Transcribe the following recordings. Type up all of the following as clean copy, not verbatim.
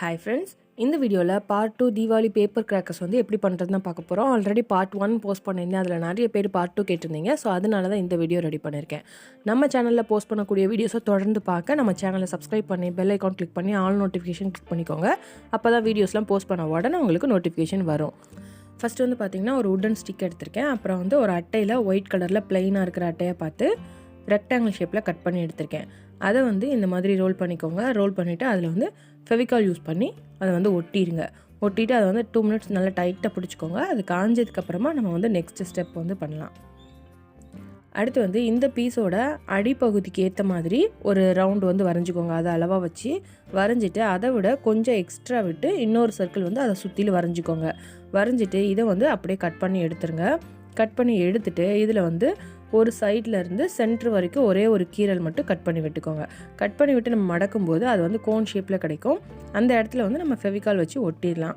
Hi friends, இந்த வீடியோவில் part 2 Deepavali paper crackers வந்து எப்படி பண்ணுறதுன்னு பார்க்க போகிறோம். ஆல்ரெடி பார்ட் 1 போஸ்ட் பண்ணியிருந்தேன். அதில் நிறைய பேர் பார்ட் 2 கேட்டிருந்தீங்க. ஸோ அதனால தான் இந்த வீடியோ ரெடி பண்ணியிருக்கேன். நம்ம சேனலில் போஸ்ட் பண்ணக்கூடிய வீடியோஸை தொடர்ந்து பார்க்க நம்ம சேனலை சப்ஸ்கிரைப் பண்ணி பெல் ஐக்கான் கிளிக் பண்ணி ஆல் நோட்டிஃபிகேஷன் கிளிக் பண்ணிக்கோங்க. அப்போ தான் வீடியோஸ்லாம் போஸ்ட் பண்ண உடனே உங்களுக்கு நோட்டிஃபிகேஷன் வரும். ஃபஸ்ட்டு வந்து பார்த்திங்கன்னா ஒரு உட்டன் ஸ்டிக் எடுத்திருக்கேன். அப்புறம் வந்து ஒரு அட்டையில் ஒயிட் கலரில் ப்ளைனாக இருக்கிற அட்டையை பார்த்து ரெக்டாங்கிள் ஷேப்பில் கட் பண்ணி எடுத்திருக்கேன். அதை வந்து இந்த மாதிரி ரோல் பண்ணிக்கோங்க. ரோல் பண்ணிவிட்டு அதில் வந்து ஃபெவிகால் யூஸ் பண்ணி அதை வந்து ஒட்டிடுங்க. ஒட்டிட்டு அதை வந்து 2 மினிட்ஸ் நல்லா டைட்டாக பிடிச்சிக்கோங்க. அது காஞ்சதுக்கப்புறமா நம்ம வந்து நெக்ஸ்ட் ஸ்டெப் வந்து பண்ணலாம். அடுத்து வந்து இந்த பீஸோட அடிப்பகுதிக்கு ஏற்ற மாதிரி ஒரு ரவுண்டு வந்து வரைஞ்சிக்கோங்க. அதை அளவாக வச்சு வரைஞ்சிட்டு அதை விட கொஞ்சம் எக்ஸ்ட்ரா விட்டு இன்னொரு சர்க்கிள் வந்து அதை சுற்றிலும் வரைஞ்சிக்கோங்க. வரைஞ்சிட்டு இதை வந்து அப்படியே கட் பண்ணி எடுத்துருங்க. கட் பண்ணி எடுத்துகிட்டு இதில் வந்து ஒரு சைடில் இருந்து சென்டர் வரைக்கும் ஒரே ஒரு கீரல் மட்டும் கட் பண்ணி விட்டுக்கோங்க. கட் பண்ணி விட்டு நம்ம மடக்கும் போது அது வந்து கோன் ஷேப்பில் கிடைக்கும். அந்த இடத்துல வந்து நம்ம ஃபெவிகால் வச்சு ஒட்டிடலாம்.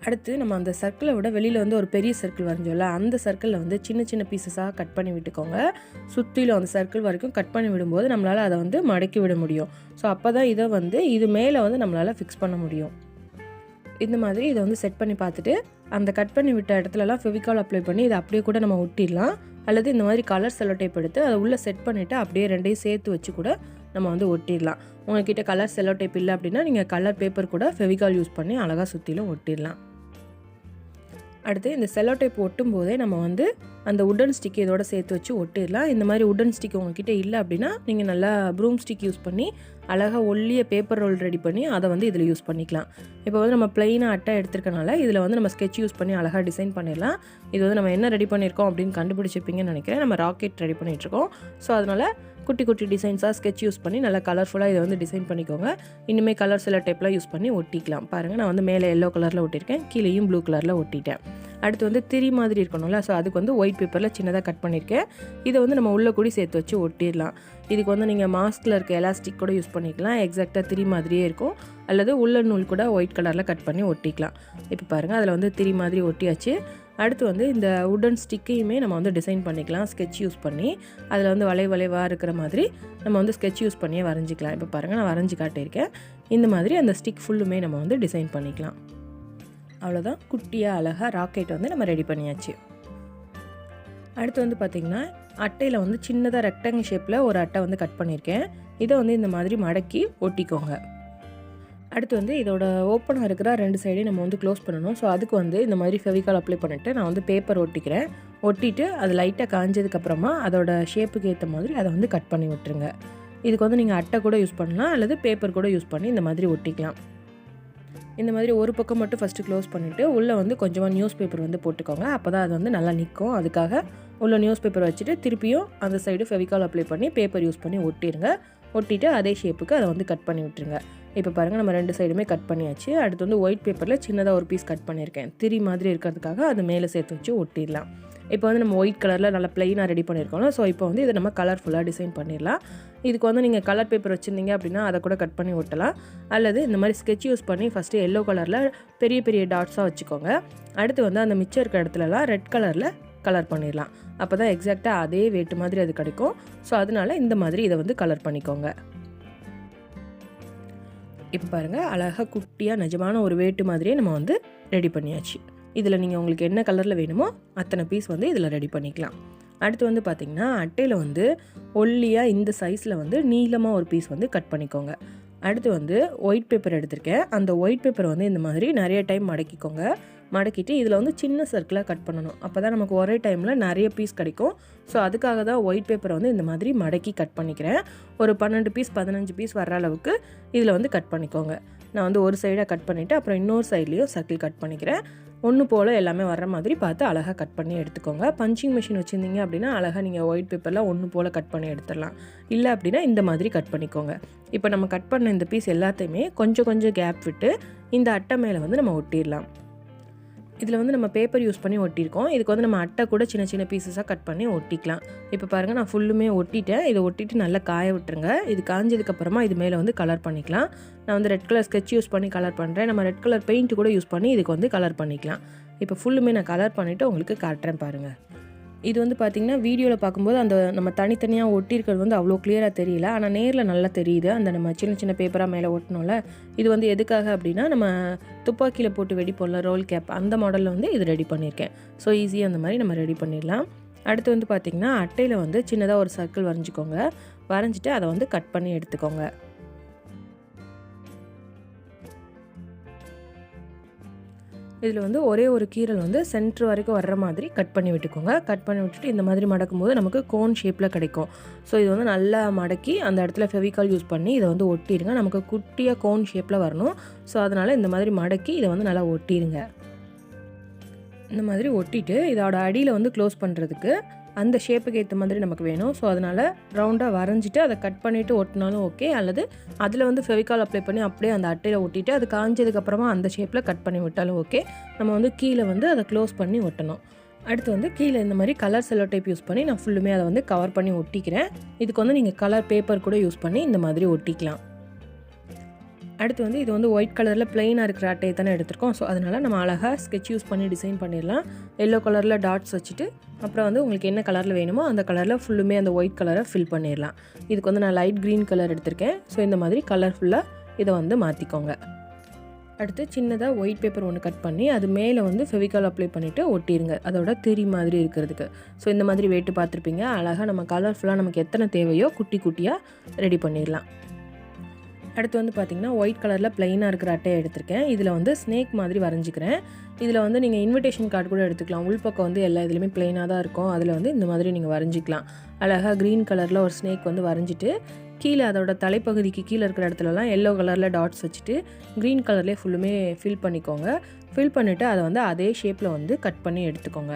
அடுத்து நம்ம அந்த சர்க்கிளை விட வெளியில் வந்து ஒரு பெரிய சர்க்கிள் வரைஞ்சோம்ல, அந்த சர்க்கிளில் வந்து சின்ன சின்ன பீசஸாக கட் பண்ணி விட்டுக்கோங்க. சுற்றிலும் அந்த சர்க்கிள் வரைக்கும் கட் பண்ணி விடும்போது நம்மளால் அதை வந்து மடக்கி விட முடியும். ஸோ அப்போ தான் இதை வந்து இது மேலே வந்து நம்மளால் ஃபிக்ஸ் பண்ண முடியும். இந்த மாதிரி இதை வந்து செட் பண்ணி பார்த்துட்டு அந்த கட் பண்ணி விட்ட இடத்துலலாம் ஃபெவிகால் அப்ளை பண்ணி இதை அப்படியே கூட நம்ம ஒட்டிடலாம். அல்லது இந்த மாதிரி கலர் செல்லோ டேப் எடுத்து அதை உள்ளே செட் பண்ணிவிட்டு அப்படியே ரெண்டையும் சேர்த்து வச்சு கூட நம்ம வந்து ஒட்டிடலாம். உங்கள்கிட்ட கலர் செல்லோ டேப் இல்லை அப்படின்னா நீங்கள் கலர் பேப்பர் கூட ஃபெவிகால் யூஸ் பண்ணி அழகாக சுற்றிலும் ஒட்டிடலாம். அடுத்து இந்த செல்லோ டேப் ஒட்டும் போதே நம்ம வந்து அந்த உட்டன் ஸ்டிக் இதோட சேர்த்து வச்சு ஒட்டிடலாம். இந்த மாதிரி உட்டன் ஸ்டிக் உங்ககிட்ட இல்லை அப்படின்னா நீங்கள் நல்லா ப்ரூம் ஸ்டிக் யூஸ் பண்ணி அழகாக ஒல்லிய பேப்பர் ரோல் ரெடி பண்ணி அதை வந்து இதில் யூஸ் பண்ணிக்கலாம். இப்போ வந்து நம்ம ப்ளைனாக அட்டை எடுத்துருக்கனால இதில் வந்து நம்ம ஸ்கெட்ச் யூஸ் பண்ணி அழகாக டிசைன் பண்ணிடலாம். இது வந்து நம்ம என்ன ரெடி பண்ணியிருக்கோம் அப்படின்னு கண்டுபிடிச்சிருப்பீங்கன்னு நினைக்கிறேன். நம்ம ராக்கெட் ரெடி பண்ணிகிட்ருக்கோம். ஸோ அதனால் குட்டி குட்டி டிசைன்ஸாக ஸ்கெட்ச் யூஸ் பண்ணி நல்லா கலர்ஃபுல்லாக இதை வந்து டிசைன் பண்ணிக்கோங்க. இன்னுமே கலர் சில டேப்லாம் யூஸ் பண்ணி ஒட்டிக்கலாம். பாருங்கள், நான் வந்து மேலே எல்லோ கலரில் ஒட்டியிருக்கேன், கீழேயும் ப்ளூ கலரில் ஒட்டிட்டேன். அடுத்து வந்து திரி மாதிரி இருக்கணும்ல, ஸோ அதுக்கு வந்து ஒயிட் பேப்பரில் சின்னதாக கட் பண்ணியிருக்கேன். இதை வந்து நம்ம உள்ளே கூடி சேர்த்து வச்சு ஒட்டிடலாம். இதுக்கு வந்து நீங்கள் மாஸ்கில் இருக்க எலாஸ்டிக் கூட யூஸ் பண்ணிக்கலாம். எக்ஸாக்டாக திரி மாதிரியே இருக்கும். அல்லது உள்ள நூல் கூட ஒயிட் கலரில் கட் பண்ணி ஒட்டிக்கலாம். இப்போ பாருங்கள், அதில் வந்து திரி மாதிரி ஒட்டியாச்சு. அடுத்து வந்து இந்த உட்டன் ஸ்டிக்கையுமே நம்ம வந்து டிசைன் பண்ணிக்கலாம் ஸ்கெட்ச் யூஸ் பண்ணி. அதில் வந்து வளைவாக இருக்கிற மாதிரி நம்ம வந்து ஸ்கெட்ச் யூஸ் பண்ணியே வரைஞ்சிக்கலாம். இப்போ பாருங்கள், நான் வரைஞ்சி காட்டியிருக்கேன். இந்த மாதிரி அந்த ஸ்டிக் ஃபுல்லுமே நம்ம வந்து டிசைன் பண்ணிக்கலாம். அவ்வளோதான், குட்டியாக அழகாக ராக்கெட் வந்து நம்ம ரெடி பண்ணியாச்சு. அடுத்து வந்து பார்த்திங்கன்னா அட்டையில் வந்து சின்னதாக ரெக்டாங்கிள் ஷேப்பில் ஒரு அட்டை வந்து கட் பண்ணியிருக்கேன். இதை வந்து இந்த மாதிரி மடக்கி ஒட்டிக்கோங்க. அடுத்து வந்து இதோட ஓப்பனாக இருக்கிற 2 சைடையும் நம்ம வந்து க்ளோஸ் பண்ணணும். ஸோ அதுக்கு வந்து இந்த மாதிரி ஃபெவிகால் அப்ளை பண்ணிவிட்டு நான் வந்து பேப்பர் ஒட்டிக்கிறேன். ஒட்டிட்டு அது லைட்டாக காஞ்சதுக்கப்புறமா அதோட ஷேப்புக்கு ஏற்ற மாதிரி அதை வந்து கட் பண்ணி விட்டுருங்க. இதுக்கு வந்து நீங்கள் அட்டை கூட யூஸ் பண்ணலாம், அல்லது பேப்பர் கூட யூஸ் பண்ணி இந்த மாதிரி ஒட்டிக்கலாம். இந்த மாதிரி ஒரு பக்கம் மட்டும் ஃபஸ்ட்டு க்ளோஸ் பண்ணிவிட்டு உள்ளே வந்து கொஞ்சமாக நியூஸ் பேப்பர் வந்து போட்டுக்கோங்க. அப்போ தான் அது வந்து நல்லா நிற்கும். அதுக்காக உள்ள நியூஸ் பேப்பர் வச்சுட்டு திருப்பியும் அந்த சைடு ஃபெவிகால் அப்ளை பண்ணி பேப்பர் யூஸ் பண்ணி ஒட்டிடுங்க. ஒட்டிட்டு அதே ஷேப்புக்கு அதை வந்து கட் பண்ணி விட்டுருங்க. இப்போ பாருங்கள், நம்ம 2 சைடுமே கட் பண்ணியாச்சு. அடுத்து வந்து ஒயிட் பேப்பரில் சின்னதாக ஒரு பீஸ் கட் பண்ணியிருக்கேன். திரி மாதிரி இருக்கிறதுக்காக அது மேலே சேர்த்து வச்சு ஒட்டிடலாம். இப்போ வந்து நம்ம ஒயிட் கலரில் நல்லா ப்ளைனாக ரெடி பண்ணியிருக்கோம். ஸோ இப்போ வந்து இதை நம்ம கலர்ஃபுல்லாக டிசைன் பண்ணிடலாம். இதுக்கு வந்து நீங்கள் கலர் பேப்பர் வச்சுருந்தீங்க அப்படின்னா அதை கூட கட் பண்ணி ஒட்டலாம். அல்லது இந்த மாதிரி ஸ்கெட்ச் யூஸ் பண்ணி ஃபஸ்ட்டு எல்லோ கலரில் பெரிய பெரிய டாட்ஸாக வச்சுக்கோங்க. அடுத்து வந்து அந்த மிச்சம் இருக்க இடத்துலலாம் ரெட் கலரில் கலர் பண்ணிடலாம். அப்போ தான் எக்ஸாக்டாக அதே வெயிட் மாதிரி அது கிடைக்கும். ஸோ அதனால இந்த மாதிரி இதை வந்து கலர் பண்ணிக்கோங்க. இப்போ பாருங்கள், அழகாக குட்டியாக நிஜமான ஒரு வேட்டு மாதிரியே நம்ம வந்து ரெடி பண்ணியாச்சு. இதில் நீங்கள் உங்களுக்கு என்ன கலரில் வேணுமோ அத்தனை பீஸ் வந்து இதில் ரெடி பண்ணிக்கலாம். அடுத்து வந்து பார்த்திங்கன்னா அட்டையில் வந்து ஒல்லியாக இந்த சைஸில் வந்து நீளமாக ஒரு பீஸ் வந்து கட் பண்ணிக்கோங்க. அடுத்து வந்து ஒயிட் பேப்பர் எடுத்திருக்கேன். அந்த ஒயிட் பேப்பரை வந்து இந்த மாதிரி நிறைய டைம் மடக்கிக்கோங்க. மடக்கிட்டு இதில் வந்து சின்ன சர்க்கிளாக கட் பண்ணணும். அப்போ தான் நமக்கு ஒரே டைமில் நிறைய பீஸ் கிடைக்கும். ஸோ அதுக்காக தான் ஒயிட் பேப்பரை வந்து இந்த மாதிரி மடக்கி கட் பண்ணிக்கிறேன். ஒரு 12 பீஸ் 15 பீஸ் வர்ற அளவுக்கு இதில் வந்து கட் பண்ணிக்கோங்க. நான் வந்து ஒரு சைடாக கட் பண்ணிவிட்டு அப்புறம் இன்னொரு சைட்லேயும் சர்க்கிள் கட் பண்ணிக்கிறேன். ஒன்று போல் எல்லாமே வர்ற மாதிரி பார்த்து அழகாக கட் பண்ணி எடுத்துக்கோங்க. பஞ்சிங் மிஷின் வச்சுருந்தீங்க அப்படின்னா அழகாக நீங்கள் ஒயிட் பேப்பரில் ஒன்று போல் கட் பண்ணி எடுத்துடலாம். இல்லை அப்படின்னா இந்த மாதிரி கட் பண்ணிக்கோங்க. இப்போ நம்ம கட் பண்ண இந்த பீஸ் எல்லாத்தையுமே கொஞ்சம் கொஞ்சம் கேப் விட்டு இந்த அட்டை மேலே வந்து நம்ம ஒட்டிடலாம். இதில் வந்து நம்ம பேப்பர் யூஸ் பண்ணி ஒட்டியிருக்கோம். இதுக்கு வந்து நம்ம அட்டை கூட சின்ன சின்ன பீசஸாக கட் பண்ணி ஒட்டிக்கலாம். இப்போ பாருங்கள், நான் ஃபுல்லுமே ஒட்டிட்டேன். இதை ஒட்டிட்டு நல்லா காய விட்டுருங்க. இது காஞ்சதுக்கப்புறமா இது மேலே வந்து கலர் பண்ணிக்கலாம். நான் வந்து ரெட் கலர் ஸ்கெட்ச் யூஸ் பண்ணி கலர் பண்ணுறேன். நம்ம ரெட் கலர் பெயிண்ட் கூட யூஸ் பண்ணி இதுக்கு வந்து கலர் பண்ணிக்கலாம். இப்போ ஃபுல்லுமே நான் கலர் பண்ணிவிட்டு உங்களுக்கு காட்டுறேன் பாருங்கள். இது வந்து பார்த்திங்கன்னா வீடியோவில் பார்க்கும்போது அந்த நம்ம தனித்தனியாக ஒட்டியிருக்கிறது வந்து அவ்வளோ கிளியராக தெரியல. ஆனால் நேரில் நல்லா தெரியுது. அந்த நம்ம சின்ன சின்ன பேப்பராக மேலே ஒட்டணும்ல, இது வந்து எதுக்காக அப்படின்னா நம்ம துப்பாக்கியில் போட்டு வெடிப்போம்ல ரோல் கேப், அந்த மாடலில் வந்து இது ரெடி பண்ணியிருக்கேன். ஸோ ஈஸியாக அந்த மாதிரி நம்ம ரெடி பண்ணிடலாம். அடுத்து வந்து பார்த்திங்கன்னா அட்டையில் வந்து சின்னதாக ஒரு சர்க்கிள் வரைஞ்சிக்கோங்க. வரைஞ்சிட்டு அதை வந்து கட் பண்ணி எடுத்துக்கோங்க. இதில் வந்து ஒரே ஒரு கீரல் வந்து சென்டர் வரைக்கும் வர்ற மாதிரி கட் பண்ணி விட்டுக்கோங்க. கட் பண்ணி விட்டுட்டு இந்த மாதிரி மடக்கும்போது நமக்கு கோன் ஷேப்பில் கிடைக்கும். ஸோ இது வந்து நல்லா மடக்கி அந்த இடத்துல ஃபெவிகால் யூஸ் பண்ணி இதை வந்து ஒட்டிடுங்க. நமக்கு குட்டியாக கோன் ஷேப்பில் வரணும். ஸோ அதனால் இந்த மாதிரி மடக்கி இதை வந்து நல்லா ஒட்டிடுங்க. இந்த மாதிரி ஒட்டிட்டு இதோட அடியில் வந்து க்ளோஸ் பண்ணுறதுக்கு அந்த ஷேப்புக்கு ஏற்ற மாதிரி நமக்கு வேணும். ஸோ அதனால் ரவுண்டாக வரைஞ்சிட்டு அதை கட் பண்ணிவிட்டு ஒட்டினாலும் ஓகே, அல்லது அதில் வந்து ஃபெவிகால் அப்ளை பண்ணி அப்படியே அந்த அட்டையில் ஒட்டிட்டு அது காஞ்சதுக்கப்புறமா அந்த ஷேப்பில் கட் பண்ணி விட்டாலும் ஓகே. நம்ம வந்து கீழே வந்து அதை க்ளோஸ் பண்ணி ஒட்டணும். அடுத்து வந்து கீழே இந்த மாதிரி கலர் செல்லோ டேப் யூஸ் பண்ணி நான் ஃபுல்லுமே அதை வந்து கவர் பண்ணி ஒட்டிக்கிறேன். இதுக்கு வந்து நீங்கள் கலர் பேப்பர் கூட யூஸ் பண்ணி இந்த மாதிரி ஒட்டிக்கலாம். அடுத்து வந்து இது வந்து ஒயிட் கலரில் பிளெயினாக இருக்கிற அட்டையை தானே எடுத்திருக்கோம். ஸோ அதனால் நம்ம அழகாக ஸ்கெட்ச் யூஸ் பண்ணி டிசைன் பண்ணிடலாம். எல்லோ கலரில் டாட்ஸ் வச்சுட்டு அப்புறம் வந்து உங்களுக்கு என்ன கலரில் வேணுமோ அந்த கலரில் ஃபுல்லுமே அந்த ஒயிட் கலரை ஃபில் பண்ணிடலாம். இதுக்கு வந்து நான் லைட் க்ரீன் கலர் எடுத்திருக்கேன். ஸோ இந்த மாதிரி கலர்ஃபுல்லாக இதை வந்து மாற்றிக்கோங்க. அடுத்து சின்னதாக ஒயிட் பேப்பர் ஒன்று கட் பண்ணி அது மேலே வந்து ஃபெவிகால் அப்ளை பண்ணிவிட்டு ஒட்டிடுங்க, அதோட திரி மாதிரி இருக்கிறதுக்கு. ஸோ இந்த மாதிரி வெயிட்டு பார்த்துருப்பீங்க. அழகாக நம்ம கலர்ஃபுல்லாக நமக்கு எத்தனை தேவையோ குட்டி குட்டியாக ரெடி பண்ணிடலாம். அடுத்து வந்து பார்த்திங்கன்னா ஒயிட் கலரில் ப்ளைனாக இருக்கிற அட்டையை எடுத்திருக்கேன். இதில் வந்து ஸ்னேக் மாதிரி வரைஞ்சிக்கிறேன். இதில் வந்து நீங்கள் இன்விடேஷன் கார்டு கூட எடுத்துக்கலாம். உள்பக்கம் வந்து எல்லா இதுலேயுமே ப்ளைனாக தான் இருக்கும். அதில் வந்து இந்த மாதிரி நீங்கள் வரைஞ்சிக்கலாம். அழகாக க்ரீன் கலரில் ஒரு ஸ்னேக் வந்து வரைஞ்சிட்டு கீழே அதோட தலைப்பகுதிக்கு கீழே இருக்கிற இடத்துலலாம் எல்லோ கலரில் டாட்ஸ் வச்சுட்டு க்ரீன் கலர்லேயே ஃபுல்லுமே ஃபில் பண்ணிக்கோங்க. ஃபில் பண்ணிவிட்டு அதை வந்து அதே ஷேப்பில் வந்து கட் பண்ணி எடுத்துக்கோங்க.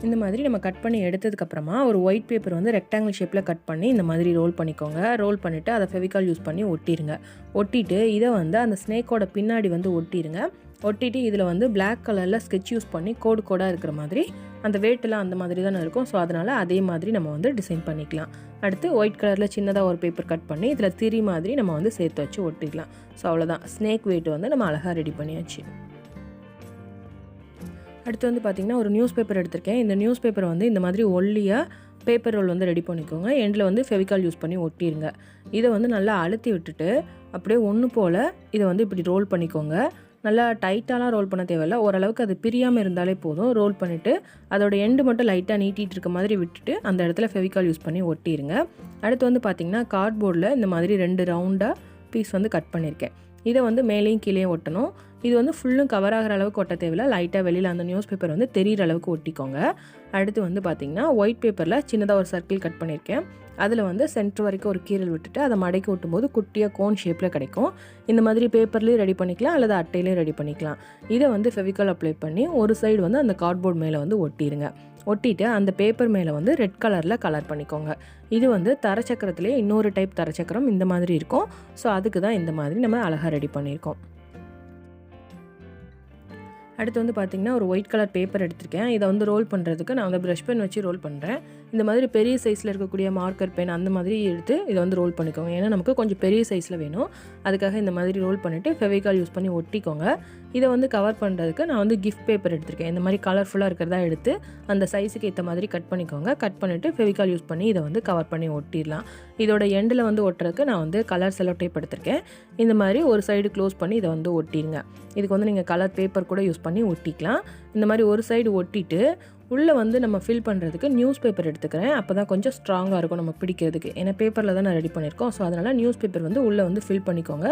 இந்த மாதிரி நம்ம கட் பண்ணி எடுத்ததுக்கப்புறமா ஒரு ஒயிட் பேப்பர் வந்து ரெக்டாங்கிள் ஷேப்பில் கட் பண்ணி இந்த மாதிரி ரோல் பண்ணிக்கோங்க. ரோல் பண்ணிவிட்டு அதை ஃபெவிகால் யூஸ் பண்ணி ஒட்டிடுங்க. ஒட்டிட்டு இதை வந்து அந்த ஸ்னேக்கோட பின்னாடி வந்து ஒட்டிடுங்க. ஒட்டிட்டு இதில் வந்து பிளாக் கலரில் ஸ்கெட்ச் யூஸ் பண்ணி கோடு கோடாக இருக்கிற மாதிரி அந்த வேட்டெல்லாம் அந்த மாதிரி தானே இருக்கும். ஸோ அதனால் அதே மாதிரி நம்ம வந்து டிசைன் பண்ணிக்கலாம். அடுத்து ஒயிட் கலரில் சின்னதாக ஒரு பேப்பர் கட் பண்ணி இதில் திரி மாதிரி நம்ம வந்து சேர்த்து வச்சு ஒட்டிடலாம். ஸோ அவ்வளோதான், ஸ்னேக் வெயிட் வந்து நம்ம அழகாக ரெடி பண்ணியாச்சு. அடுத்து வந்து பார்த்திங்கன்னா ஒரு நியூஸ் பேப்பர் எடுத்திருக்கேன். இந்த நியூஸ் பேப்பரை வந்து இந்த மாதிரி ஒல்லியாக பேப்பர் ரோல் வந்து ரெடி பண்ணிக்கோங்க. எண்டில் வந்து ஃபெவிகால் யூஸ் பண்ணி ஒட்டிடுங்க. இதை வந்து நல்லா அழுத்தி விட்டுட்டு அப்படியே ஒன்று போல் இதை வந்து இப்படி ரோல் பண்ணிக்கோங்க. நல்லா டைட்டாலாம் ரோல் பண்ண தேவையில்லை, ஓரளவுக்கு அது பிரியாமல் இருந்தாலே போதும். ரோல் பண்ணிவிட்டு அதோட எண்டு மட்டும் லைட்டாக நீட்டிகிட்டு இருக்க மாதிரி விட்டுட்டு அந்த இடத்துல ஃபெவிகால் யூஸ் பண்ணி ஒட்டிடுங்க. அடுத்து வந்து பார்த்திங்கன்னா கார்ட்போர்டில் இந்த மாதிரி 2 ரவுண்டாக பீஸ் வந்து கட் பண்ணியிருக்கேன். இதை வந்து மேலேயும் கீழேயும் ஒட்டணும். இது வந்து ஃபுல்லும் கவர் ஆகிற அளவுக்கு ஒட்ட தேவையில்லை, லைட்டாக வெளியில் அந்த நியூஸ் பேப்பர் வந்து தெரிகிற அளவுக்கு ஒட்டிக்கோங்க. அடுத்து வந்து பார்த்திங்கன்னா ஒயிட் பேப்பரில் சின்னதாக ஒரு சர்க்கிள் கட் பண்ணியிருக்கேன். அதில் வந்து சென்டர் வரைக்கும் ஒரு கீரல் விட்டுட்டு அதை மடக்கி ஒட்டும்போது குட்டியாக கோன் ஷேப்பில் கிடைக்கும். இந்த மாதிரி பேப்பர்லேயும் ரெடி பண்ணிக்கலாம் அல்லது அட்டையிலையும் ரெடி பண்ணிக்கலாம். இதை வந்து ஃபெவிகால் அப்ளை பண்ணி ஒரு சைடு வந்து அந்த கார்ட்போர்ட் மேலே வந்து ஒட்டிடுங்க. ஒட்டிட்டு அந்த பேப்பர் மேலே வந்து ரெட் கலரில் கலர் பண்ணிக்கோங்க. இது வந்து தரச்சக்கரத்துலேயே இன்னொரு டைப் தரச்சக்கரம் இந்த மாதிரி இருக்கும். ஸோ அதுக்கு தான் இந்த மாதிரி நம்ம அழகாக ரெடி பண்ணியிருக்கோம். அடுத்து வந்து பார்த்திங்கன்னா ஒரு ஒயிட் கலர் பேப்பர் எடுத்திருக்கேன். இதை வந்து ரோல் பண்ணுறதுக்கு நான் வந்து ப்ரஷ் பென் வச்சு ரோல் பண்ணுறேன். இந்த மாதிரி பெரிய சைஸில் இருக்கக்கூடிய மார்க்கர் பென் அந்த மாதிரி எடுத்து இதை வந்து ரோல் பண்ணிக்கோங்க. ஏன்னா நமக்கு கொஞ்சம் பெரிய சைஸில் வேணும். அதுக்காக இந்த மாதிரி ரோல் பண்ணிவிட்டு ஃபெவிகால் யூஸ் பண்ணி ஒட்டிக்கோங்க. இதை வந்து கவர் பண்ணுறதுக்கு நான் வந்து கிஃப்ட் பேப்பர் எடுத்திருக்கேன். இந்த மாதிரி கலர்ஃபுல்லாக இருக்கிறதா எடுத்து அந்த சைஸுக்கு ஏற்ற மாதிரி கட் பண்ணிக்கோங்க. கட் பண்ணிவிட்டு ஃபெவிகால் யூஸ் பண்ணி இதை வந்து கவர் பண்ணி ஒட்டிடலாம். இதோட எண்டில் வந்து ஒட்டுறதுக்கு நான் வந்து கலர் செல்லோ டேப் எடுத்திருக்கேன். இந்த மாதிரி ஒரு சைடு க்ளோஸ் பண்ணி இதை வந்து ஒட்டிடுங்க. இதுக்கு வந்து நீங்கள் கலர் பேப்பர் கூட யூஸ் பண்ணி ஒட்டிக்கலாம். இந்த மாதிரி ஒரு சைடு ஒட்டிட்டு உள்ளே வந்து நம்ம ஃபில் பண்ணுறதுக்கு நியூஸ் பேப்பர் எடுத்துக்கிறேன். அப்போ தான் கொஞ்சம் ஸ்ட்ராங்காக இருக்கும் நம்ம பிடிக்கிறதுக்கு. ஏன்னா பேப்பரில் தான் நான் ரெடி பண்ணியிருக்கோம். ஸோ அதனால் நியூஸ் பேப்பர் வந்து உள்ளே வந்து ஃபில் பண்ணிக்கோங்க.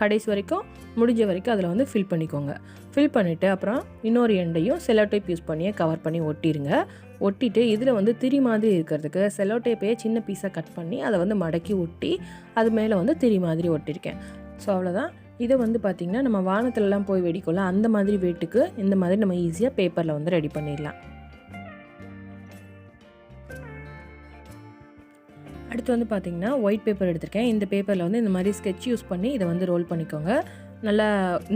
கடைசி வரைக்கும் முடிஞ்ச வரைக்கும் அதில் வந்து ஃபில் பண்ணிக்கோங்க. ஃபில் பண்ணிவிட்டு அப்புறம் இன்னொரு எண்டையும் செல்லோ டேப் யூஸ் பண்ணியே கவர் பண்ணி ஒட்டிடுங்க. ஒட்டிட்டு இதில் வந்து திரி மாதிரி இருக்கிறதுக்கு செல்லோ டேப்பையே சின்ன பீஸாக கட் பண்ணி அதை வந்து மடக்கி ஒட்டி அது மேலே வந்து திரி மாதிரி ஒட்டியிருக்கேன். ஸோ அவ்வளோதான். இதை வந்து பார்த்திங்கன்னா நம்ம வானத்துலலாம் போய் வெடிக்கொள்ள அந்த மாதிரி வெயிட்டுக்கு இந்த மாதிரி நம்ம ஈஸியாக பேப்பரில் வந்து ரெடி பண்ணிடலாம். அடுத்து வந்து பார்த்திங்கன்னா ஒயிட் பேப்பர் எடுத்திருக்கேன். இந்த பேப்பரில் வந்து இந்த மாதிரி ஸ்கெட்ச் யூஸ் பண்ணி இதை வந்து ரோல் பண்ணிக்கோங்க. நல்லா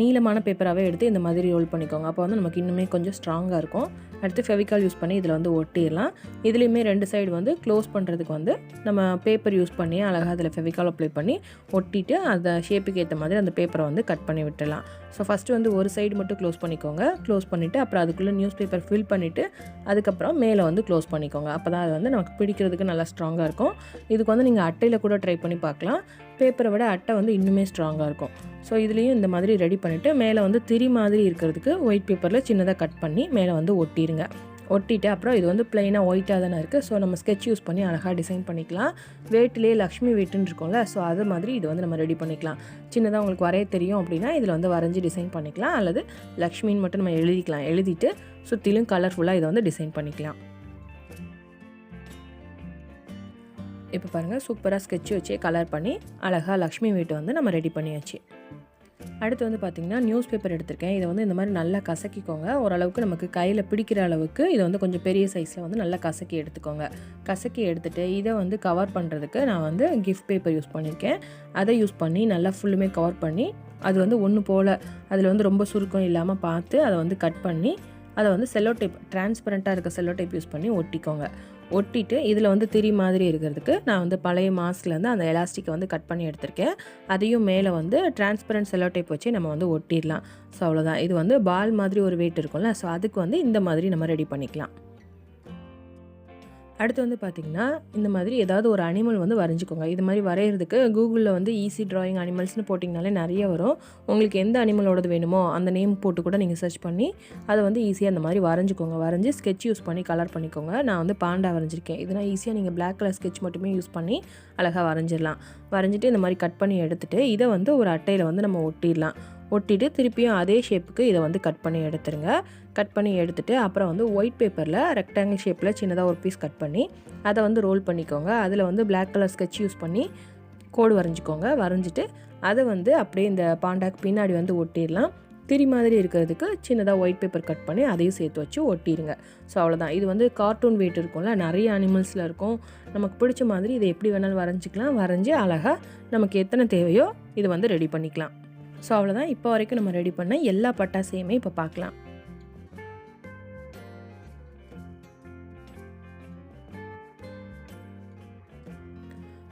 நீளமான பேப்பராகவே எடுத்து இந்த மாதிரி ரோல் பண்ணிக்கோங்க. அப்போ வந்து நமக்கு இன்னுமே கொஞ்சம் ஸ்ட்ராங்காக இருக்கும். அடுத்து ஃபெவிகால் யூஸ் பண்ணி இதில் வந்து ஒட்டிடலாம். இதுலேயுமே 2 சைடு வந்து க்ளோஸ் பண்ணுறதுக்கு வந்து நம்ம பேப்பர் யூஸ் பண்ணி அழகாக அதில் ஃபெவிகால் அப்ளை பண்ணி ஒட்டிட்டு அந்த ஷேப்புக்கு ஏற்ற மாதிரி அந்த பேப்பரை வந்து கட் பண்ணி விட்டுடலாம். ஸோ ஃபஸ்ட்டு வந்து ஒரு சைடு மட்டும் க்ளோஸ் பண்ணிக்கோங்க. க்ளோஸ் பண்ணிவிட்டு அப்புறம் அதுக்குள்ளே நியூஸ் பேப்பர் ஃபில் பண்ணிவிட்டு அதுக்கப்புறம் மேலே வந்து க்ளோஸ் பண்ணிக்கோங்க. அப்போ தான் அது வந்து நமக்கு பிடிக்கிறதுக்கு நல்லா ஸ்ட்ராங்காக இருக்கும். இதுக்கு வந்து நீங்கள் அட்டையில் கூட ட்ரை பண்ணி பார்க்கலாம். பேப்பரை விட அட்டை வந்து இன்னுமே ஸ்ட்ராங்காக இருக்கும். ஸோ இதுலேயும் இந்த மாதிரி ரெடி பண்ணிவிட்டு மேலே வந்து திரி மாதிரி இருக்கிறதுக்கு ஒயிட் பேப்பரில் சின்னதாக கட் பண்ணி மேலே வந்து ஒட்டிடுங்க. ஒட்டிட்டு அப்புறம் இது வந்து ப்ளைனாக ஒயிட்டாக தானே இருக்குது. ஸோ நம்ம ஸ்கெட்ச் யூஸ் பண்ணி அழகாக டிசைன் பண்ணிக்கலாம். வேட்டிலே லக்ஷ்மி வேட்டுன்னு இருக்கும்ல, ஸோ அது மாதிரி இது வந்து நம்ம ரெடி பண்ணிக்கலாம். சின்னதாக உங்களுக்கு வரைய தெரியும் அப்படின்னா இதில் வந்து வரைஞ்சி டிசைன் பண்ணிக்கலாம். அல்லது லக்ஷ்மின்னு மட்டும் நம்ம எழுதிக்கலாம். எழுதிட்டு சுற்றிலும் கலர்ஃபுல்லாக இதை வந்து டிசைன் பண்ணிக்கலாம். இப்போ பாருங்கள், சூப்பராக ஸ்கெட்ச் வச்சு கலர் பண்ணி அழகாக லக்ஷ்மி வீட்டை வந்து நம்ம ரெடி பண்ணியாச்சு. அடுத்து வந்து பார்த்திங்கன்னா நியூஸ் பேப்பர் எடுத்திருக்கேன். இதை வந்து இந்த மாதிரி நல்லா கசக்கிக்கோங்க. ஓரளவுக்கு நமக்கு கையில் பிடிக்கிற அளவுக்கு இதை வந்து கொஞ்சம் பெரிய சைஸில் வந்து நல்லா கசக்கி எடுத்துக்கோங்க. கசக்கி எடுத்துகிட்டு இதை வந்து கவர் பண்ணுறதுக்கு நான் வந்து கிஃப்ட் பேப்பர் யூஸ் பண்ணியிருக்கேன். அதை யூஸ் பண்ணி நல்லா ஃபுல்லுமே கவர் பண்ணி அது வந்து ஒன்று போல் அதில் வந்து ரொம்ப சுருக்கம் இல்லாமல் பார்த்து அதை வந்து கட் பண்ணி அதை வந்து செல்லோ டேப், டிரான்ஸ்பரண்ட்டாக இருக்க செல்லோ டேப் யூஸ் பண்ணி ஒட்டிக்கோங்க. ஒட்டிட்டு இதில் வந்து திரி மாதிரி இருக்கிறதுக்கு நான் வந்து பழைய மாஸ்க்லேருந்து அந்த எலாஸ்டிக்கை வந்து கட் பண்ணி எடுத்திருக்கேன். அதையும் மேலே வந்து டிரான்ஸ்பரண்ட் செல்லோ டேப் வச்சு நம்ம வந்து ஒட்டிடலாம். ஸோ அவ்வளோதான். இது வந்து பால் மாதிரி ஒரு வெயிட் இருக்கும்ல, ஸோ அதுக்கு வந்து இந்த மாதிரி நம்ம ரெடி பண்ணிக்கலாம். அடுத்து வந்து பார்த்திங்கன்னா இந்த மாதிரி ஏதாவது ஒரு அனிமல் வந்து வரைஞ்சிக்கோங்க. இது மாதிரி வரைகிறதுக்கு கூகுளில் வந்து ஈஸி ட்ராயிங் அனிமல்ஸ்னு போட்டிங்கனாலே நிறைய வரும். உங்களுக்கு எந்த அனிமலோடது வேணுமோ அந்த நேம் போட்டு கூட நீங்கள் சர்ச் பண்ணி அதை வந்து ஈஸியாக அந்த மாதிரி வரைஞ்சிக்கோங்க. வரைஞ்சி ஸ்கெட்ச் யூஸ் பண்ணி கலர் பண்ணிக்கோங்க. நான் வந்து பாண்டா வரைஞ்சிருக்கேன். இதனால் ஈஸியாக நீங்கள் பிளாக் கலர் ஸ்கெட்ச் மட்டுமே யூஸ் பண்ணி அழகாக வரைஞ்சிடலாம். வரைஞ்சிட்டு இந்த மாதிரி கட் பண்ணி எடுத்துகிட்டு இதை வந்து ஒரு அட்டையில் வந்து நம்ம ஒட்டிடலாம். ஒட்டிட்டு திருப்பியும் அதே ஷேப்புக்கு இதை வந்து கட் பண்ணி எடுத்துருங்க. கட் பண்ணி எடுத்துகிட்டு அப்புறம் வந்து ஒயிட் பேப்பரில் ரெக்டாங்கிள் ஷேப்பில் சின்னதாக ஒரு பீஸ் கட் பண்ணி அதை வந்து ரோல் பண்ணிக்கோங்க. அதில் வந்து பிளாக் கலர் ஸ்கெட்ச் யூஸ் பண்ணி கோடு வரைஞ்சிக்கோங்க. வரைஞ்சிட்டு அதை வந்து அப்படியே இந்த பாண்டாக்கு பின்னாடி வந்து ஒட்டிடலாம். திரி மாதிரி இருக்கிறதுக்கு சின்னதாக ஒயிட் பேப்பர் கட் பண்ணி அதையும் சேர்த்து வச்சு ஒட்டிடுங்க. ஸோ அவ்வளோதான். இது வந்து கார்ட்டூன் வெயிட் இருக்கும்ல, நிறைய அனிமல்ஸில் இருக்கும். நமக்கு பிடிச்ச மாதிரி இதை எப்படி வேணாலும் வரைஞ்சிக்கலாம். வரைஞ்சி அழகாக நமக்கு எத்தனை தேவையோ இது வந்து ரெடி பண்ணிக்கலாம். ஸோ அவ்வளோதான். இப்போ வரைக்கும் நம்ம ரெடி பண்ண எல்லா பட்டாசையுமே இப்போ பார்க்கலாம்.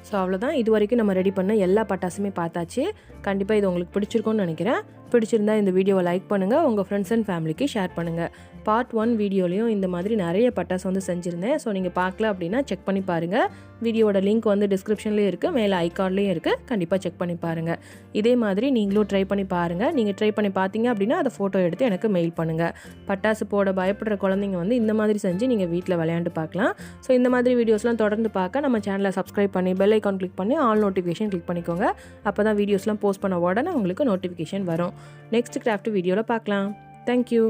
ஸோ அவ்வளோதான். இது வரைக்கும் நம்ம ரெடி பண்ண எல்லா பட்டாசுமே பார்த்தாச்சு. கண்டிப்பாக இது உங்களுக்கு பிடிச்சிருக்கும்னு நினைக்கிறேன். பிடிச்சிருந்தா இந்த வீடியோவை லைக் பண்ணுங்கள், உங்கள் ஃப்ரெண்ட்ஸ் அண்ட் ஃபேமிலிக்கு ஷேர் பண்ணுங்கள். பார்ட் 1 வீடியோலையும் இந்த மாதிரி நிறைய பட்டாசு வந்து செஞ்சுருந்தேன். ஸோ நீங்கள் பார்க்கல அப்படின்னா செக் பண்ணி பாருங்கள். வீடியோட லிங்க் வந்து டிஸ்கிரிப்ஷன்லேயும் இருக்குது, மேலே ஐகார்ட்லேயும் இருக்குது. கண்டிப்பாக செக் பண்ணி பாருங்கள். இதே மாதிரி நீங்களும் ட்ரை பண்ணி பாருங்கள். நீங்கள் ட்ரை பண்ணி பார்த்தீங்க அப்படின்னா அதை ஃபோட்டோ எடுத்து எனக்கு மெயில் பண்ணுங்கள். பட்டாசு போட பயப்படுற குழந்தைங்க வந்து இந்த மாதிரி செஞ்சு நீங்கள் வீட்டில் விளையாண்டு பார்க்கலாம். ஸோ இந்த மாதிரி வீடியோஸ்லாம் தொடர்ந்து பார்க்க நம்ம சேனலை சப்ஸ்கிரைப் பண்ணி பெல் ஐக்கான் கிளிக் பண்ணி ஆல் நோட்டிஃபிகேஷன் கிளிக் பண்ணிக்கோங்க. அப்போ தான் வீடியோஸ்லாம் போஸ்ட் பண்ண உடனே உங்களுக்கு நோட்டிஃபிகேஷன் வரும். நெக்ஸ்ட் கிராஃப்ட் வீடியோவில் பார்க்கலாம். தேங்க்யூ.